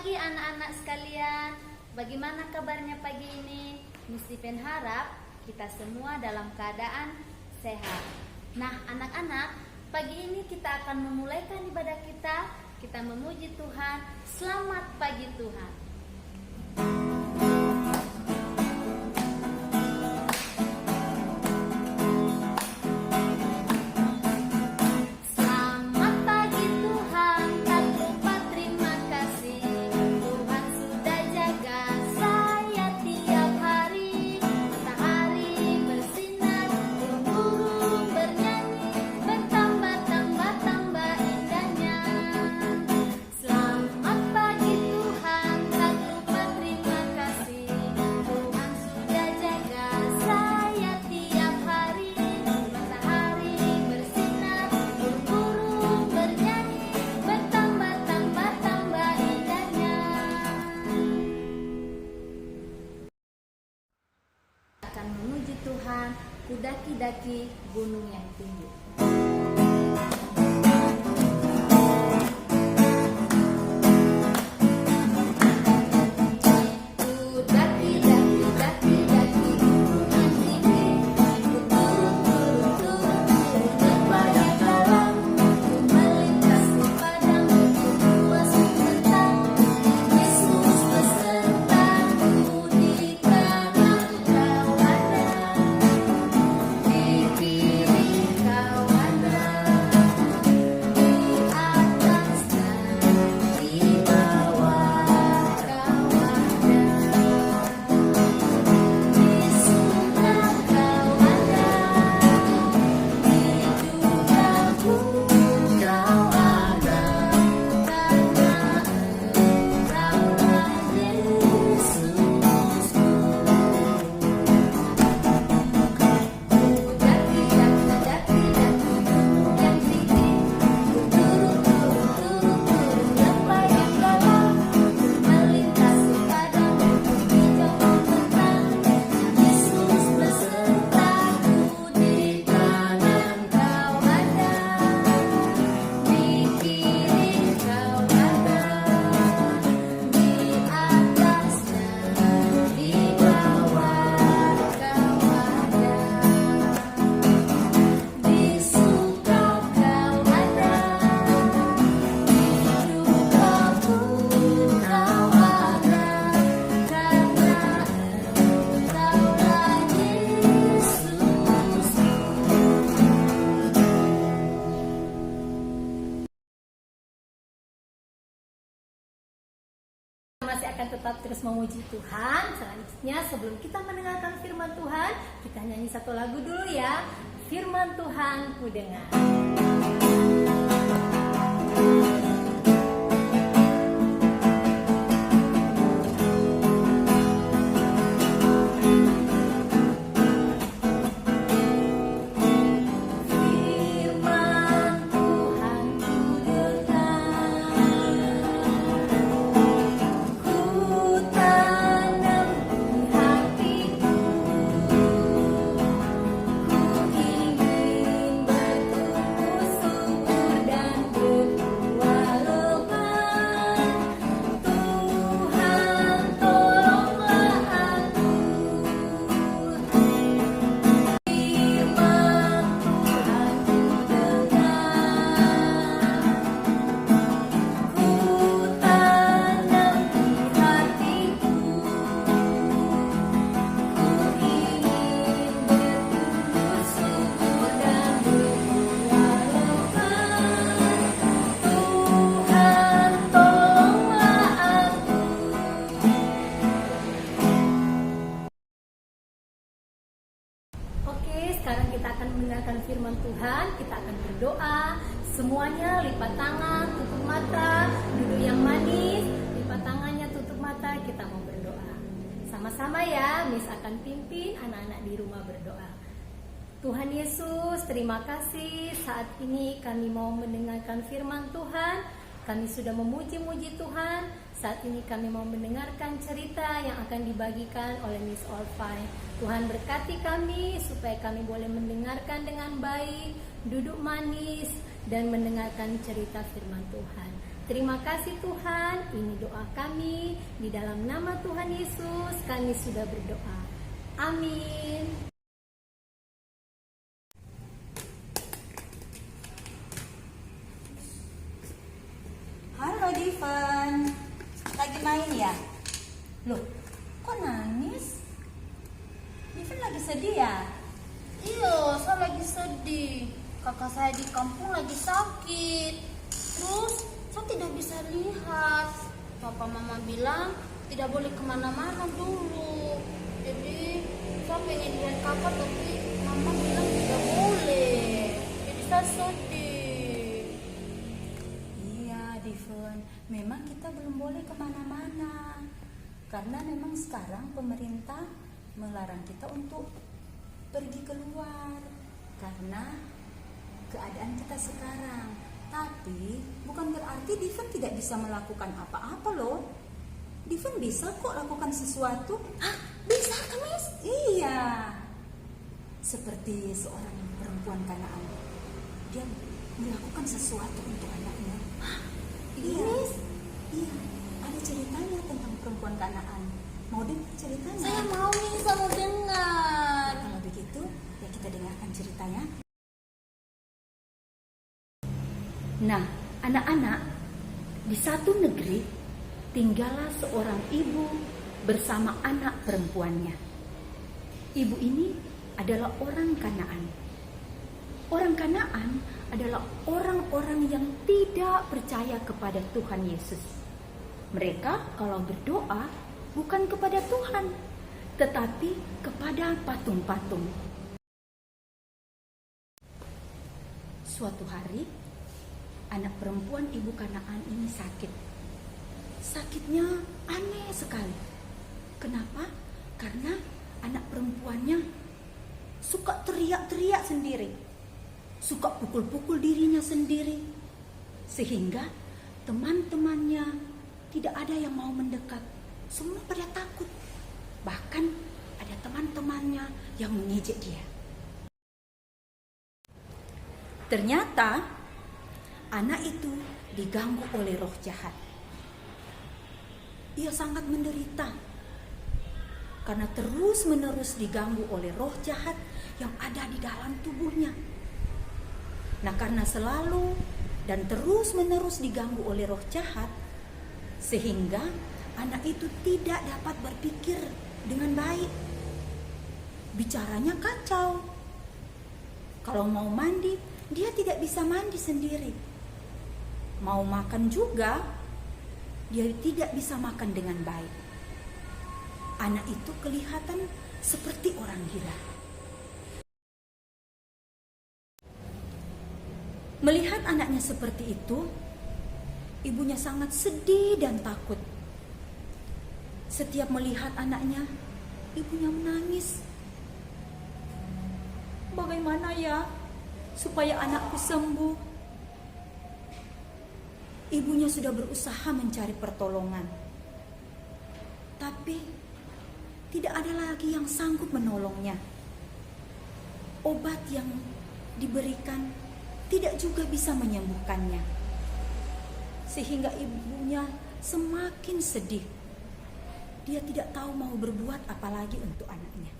pagi anak-anak sekalian. Bagaimana kabarnya pagi ini? Miss Ipen harap kita semua dalam keadaan sehat. Nah anak-anak, pagi ini kita akan memulaikan ibadah kita. Kita memuji Tuhan. Selamat pagi Tuhan. Menuju Tuhan, kudaki-daki gunung yang tinggi. Masih akan tetap terus memuji Tuhan. Selanjutnya sebelum kita mendengarkan firman Tuhan, kita nyanyi satu lagu dulu ya. Firman Tuhan ku dengar. Sekarang kita akan mendengarkan firman Tuhan. Kita akan berdoa. Semuanya lipat tangan, tutup mata, duduk yang manis, lipat tangannya, tutup mata. Kita mau berdoa sama-sama ya. Miss akan pimpin anak-anak di rumah berdoa. Tuhan Yesus, terima kasih saat ini kami mau mendengarkan firman Tuhan. Kami sudah memuji-muji Tuhan. Saat ini kami mau mendengarkan cerita yang akan dibagikan oleh Miss Olfai. Tuhan berkati kami supaya kami boleh mendengarkan dengan baik, duduk manis, dan mendengarkan cerita firman Tuhan. Terima kasih Tuhan, ini doa kami. Di dalam nama Tuhan Yesus kami sudah berdoa. Amin. Halo Divan, lagi main ya? Loh, kok nangis? Divan lagi sedih ya? Iya, saya lagi sedih. Kakak saya di kampung lagi sakit. Terus saya tidak bisa lihat. Papa mama bilang tidak boleh kemana-mana dulu. Jadi saya pengen lihat kakak tapi mama bilang tidak boleh. Jadi saya sedih. Iya Divan, memang kita belum boleh kemana-mana. Karena memang sekarang pemerintah melarang kita untuk pergi keluar. Karena keadaan kita sekarang. Tapi bukan berarti Divan tidak bisa melakukan apa-apa loh. Divan bisa kok lakukan sesuatu. Hah? Bisa Kamis? Iya. Seperti seorang perempuan Kanaan. Dia melakukan sesuatu untuk anaknya. Hah? Iya. Iya. Ada ceritanya tentang perempuan Kanaan. Mau dengar ceritanya? Saya mau nih, saya mau dengar. Kalau begitu, ya kita dengarkan ceritanya. Nah, anak-anak, di satu negeri tinggallah seorang ibu bersama anak perempuannya. Ibu ini adalah orang Kanaan. Orang Kanaan adalah orang-orang yang tidak percaya kepada Tuhan Yesus. Mereka kalau berdoa bukan kepada Tuhan, tetapi kepada patung-patung. Suatu hari, anak perempuan ibu Kanaan ini sakit. Sakitnya aneh sekali. Kenapa? Karena anak perempuannya suka teriak-teriak sendiri. Suka pukul-pukul dirinya sendiri. Sehingga teman-temannya tidak ada yang mau mendekat. Semua pada takut. Bahkan ada teman-temannya yang mengejek dia. Ternyata anak itu diganggu oleh roh jahat. Ia sangat menderita karena terus-menerus diganggu oleh roh jahat yang ada di dalam tubuhnya. Nah, karena selalu dan terus-menerus diganggu oleh roh jahat, sehingga anak itu tidak dapat berpikir dengan baik. Bicaranya kacau. Kalau mau mandi, dia tidak bisa mandi sendiri. Mau makan juga, dia tidak bisa makan dengan baik. Anak itu kelihatan seperti orang gila. Melihat anaknya seperti itu, ibunya sangat sedih dan takut. Setiap melihat anaknya, ibunya menangis. Bagaimana ya supaya anakku sembuh? Ibunya sudah berusaha mencari pertolongan, tapi tidak ada lagi yang sanggup menolongnya. Obat yang diberikan tidak juga bisa menyembuhkannya, sehingga ibunya semakin sedih. Dia tidak tahu mau berbuat apa lagi untuk anaknya.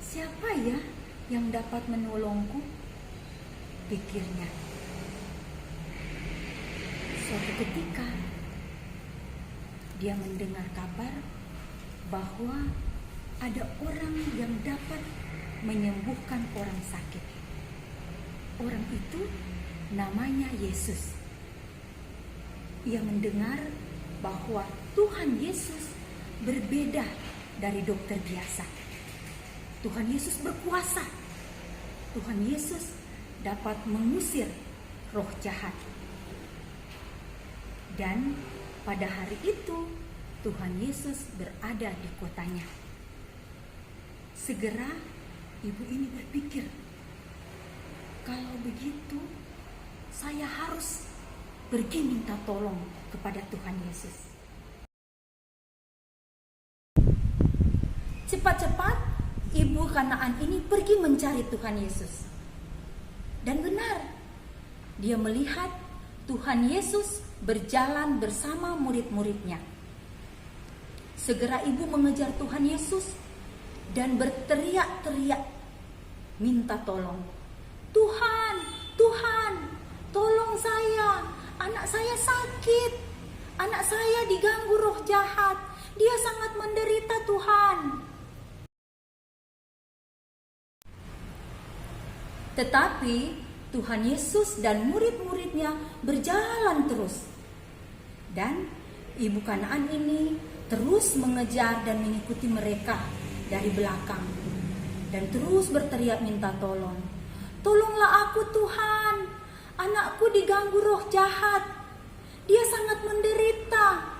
Siapa ya yang dapat menolongku? Pikirnya. Suatu ketika dia mendengar kabar bahwa ada orang yang dapat menyembuhkan orang sakit. Orang itu namanya Yesus. Ia mendengar bahwa Tuhan Yesus berbeda dari dokter biasa. Tuhan Yesus berkuasa. Tuhan Yesus dapat mengusir roh jahat. Dan pada hari itu Tuhan Yesus berada di kotanya. Segera ibu ini berpikir, kalau begitu saya harus pergi minta tolong kepada Tuhan Yesus. Cepat-cepat ibu Kanaan ini pergi mencari Tuhan Yesus. Dan benar, dia melihat Tuhan Yesus berjalan bersama murid-muridnya. Segera ibu mengejar Tuhan Yesus dan berteriak-teriak minta tolong. Tuhan, Tuhan, tolong saya. Anak saya sakit. Anak saya diganggu roh jahat. Dia sangat menderita, Tuhan. Tetapi Tuhan Yesus dan murid-muridnya berjalan terus. Dan ibu Kanaan ini terus mengejar dan mengikuti mereka dari belakang. Dan terus berteriak minta tolong. Tolonglah aku, Tuhan. Anakku diganggu roh jahat. Dia sangat menderita.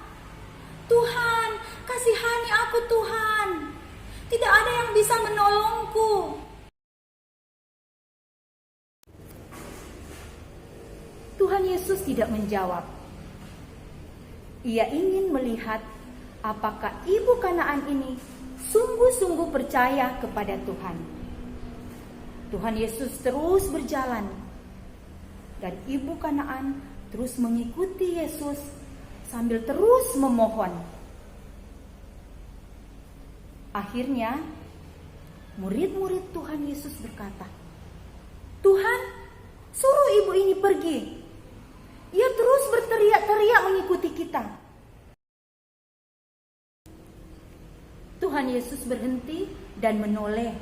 Tuhan, kasihani aku, Tuhan. Tidak ada yang bisa menolongku. Tuhan Yesus tidak menjawab. Ia ingin melihat apakah ibu Kanaan ini sungguh-sungguh percaya kepada Tuhan. Tuhan Yesus terus berjalan dan ibu Kanaan terus mengikuti Yesus sambil terus memohon. Akhirnya murid-murid Tuhan Yesus berkata, Tuhan, suruh ibu ini pergi. Ia terus berteriak-teriak mengikuti kita. Tuhan Yesus berhenti dan menoleh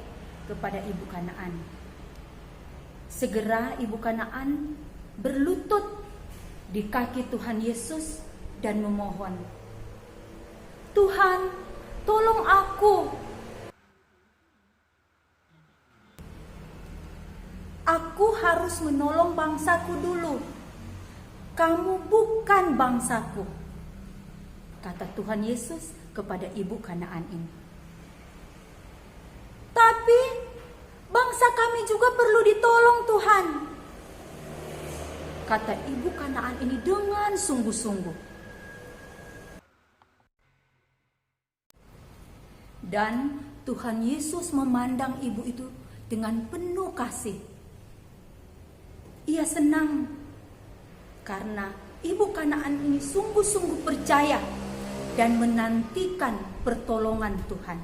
kepada ibu Kanaan. Segera ibu Kanaan berlutut di kaki Tuhan Yesus dan memohon, Tuhan, tolong aku. Aku harus menolong bangsaku dulu. Kamu bukan bangsaku, kata Tuhan Yesus kepada ibu Kanaan ini. Tapi bangsa kami juga perlu ditolong, Tuhan, kata ibu Kanaan ini dengan sungguh-sungguh. Dan Tuhan Yesus memandang ibu itu dengan penuh kasih. Ia senang karena ibu Kanaan ini sungguh-sungguh percaya dan menantikan pertolongan Tuhan.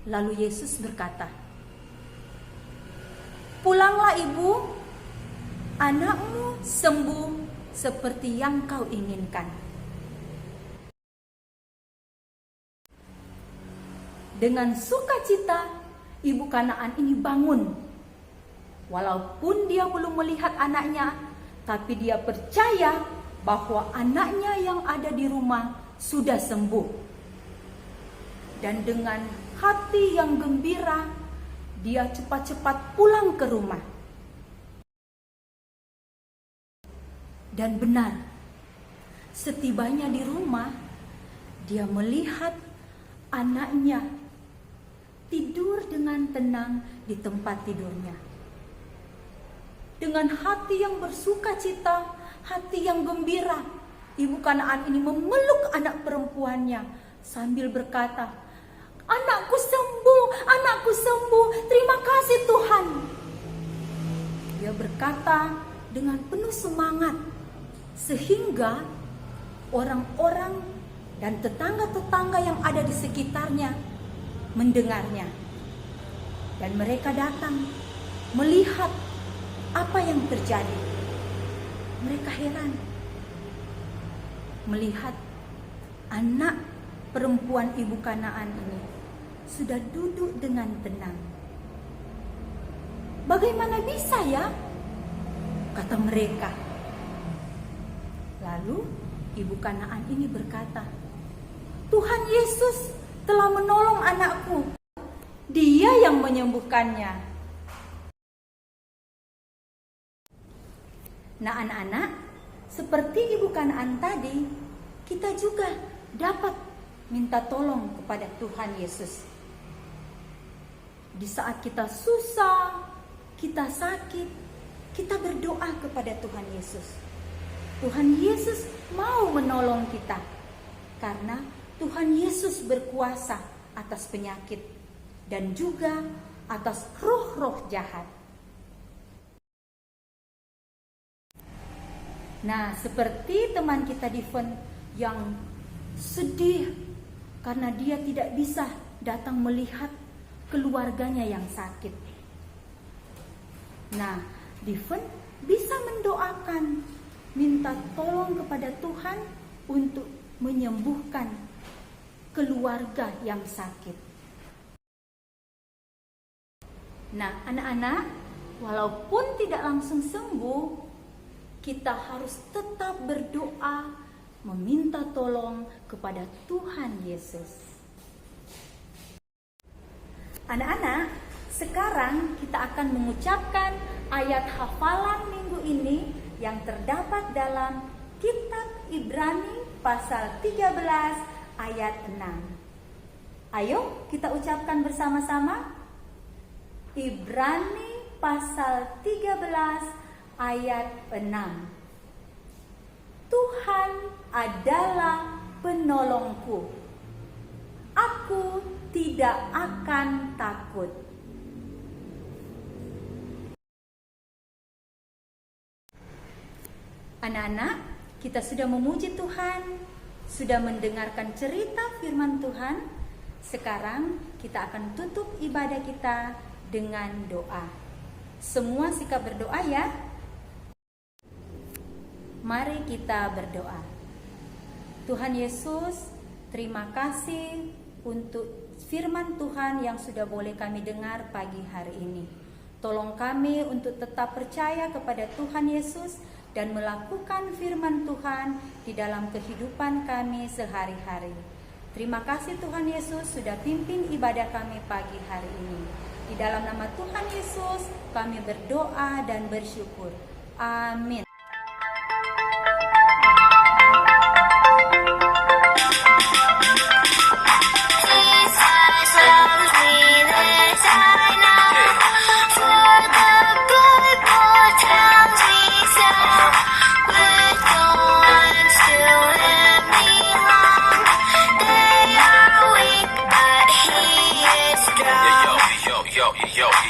Lalu Yesus berkata, pulanglah ibu, anakmu sembuh seperti yang kau inginkan. Dengan sukacita, ibu Kanaan ini bangun. Walaupun dia belum melihat anaknya, tapi dia percaya bahwa anaknya yang ada di rumah sudah sembuh. Dan dengan hati yang gembira, dia cepat-cepat pulang ke rumah. Dan benar, setibanya di rumah, dia melihat anaknya tidur dengan tenang di tempat tidurnya. Dengan hati yang bersukacita, hati yang gembira, ibu Kanaan ini memeluk anak perempuannya sambil berkata, anakku sembuh, terima kasih Tuhan. Dia berkata dengan penuh semangat, sehingga orang-orang dan tetangga-tetangga yang ada di sekitarnya mendengarnya. Dan mereka datang melihat apa yang terjadi. Mereka heran melihat anak perempuan ibu Kanaan ini sudah duduk dengan tenang. Bagaimana bisa ya? Kata mereka. Lalu ibu Kanaan ini berkata, Tuhan Yesus telah menolong anakku. Dia yang menyembuhkannya. Nah anak-anak, seperti ibu Kanaan tadi, kita juga dapat minta tolong kepada Tuhan Yesus. Di saat kita susah, kita sakit, kita berdoa kepada Tuhan Yesus. Tuhan Yesus mau menolong kita, karena Tuhan Yesus berkuasa atas penyakit dan juga atas roh-roh jahat. Nah, seperti teman kita Diven yang sedih karena dia tidak bisa datang melihat keluarganya yang sakit. Nah, Diven bisa mendoakan, minta tolong kepada Tuhan untuk menyembuhkan keluarga yang sakit. Nah, anak-anak, walaupun tidak langsung sembuh, kita harus tetap berdoa, meminta tolong kepada Tuhan Yesus. Anak-anak, sekarang kita akan mengucapkan ayat hafalan minggu ini yang terdapat dalam Kitab Ibrani pasal 13 ayat 6. Ayo kita ucapkan bersama-sama. Ibrani pasal 13 ayat 6. Tuhan adalah penolongku. Aku tidak akan takut. Anak-anak, kita sudah memuji Tuhan, sudah mendengarkan cerita firman Tuhan. Sekarang kita akan tutup ibadah kita dengan doa. Semua sikap berdoa ya. Mari kita berdoa. Tuhan Yesus, terima kasih untuk firman Tuhan yang sudah boleh kami dengar pagi hari ini. Tolong kami untuk tetap percaya kepada Tuhan Yesus dan melakukan firman Tuhan di dalam kehidupan kami sehari-hari. Terima kasih Tuhan Yesus sudah pimpin ibadah kami pagi hari ini. Di dalam nama Tuhan Yesus kami berdoa dan bersyukur. Amin.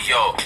Yo.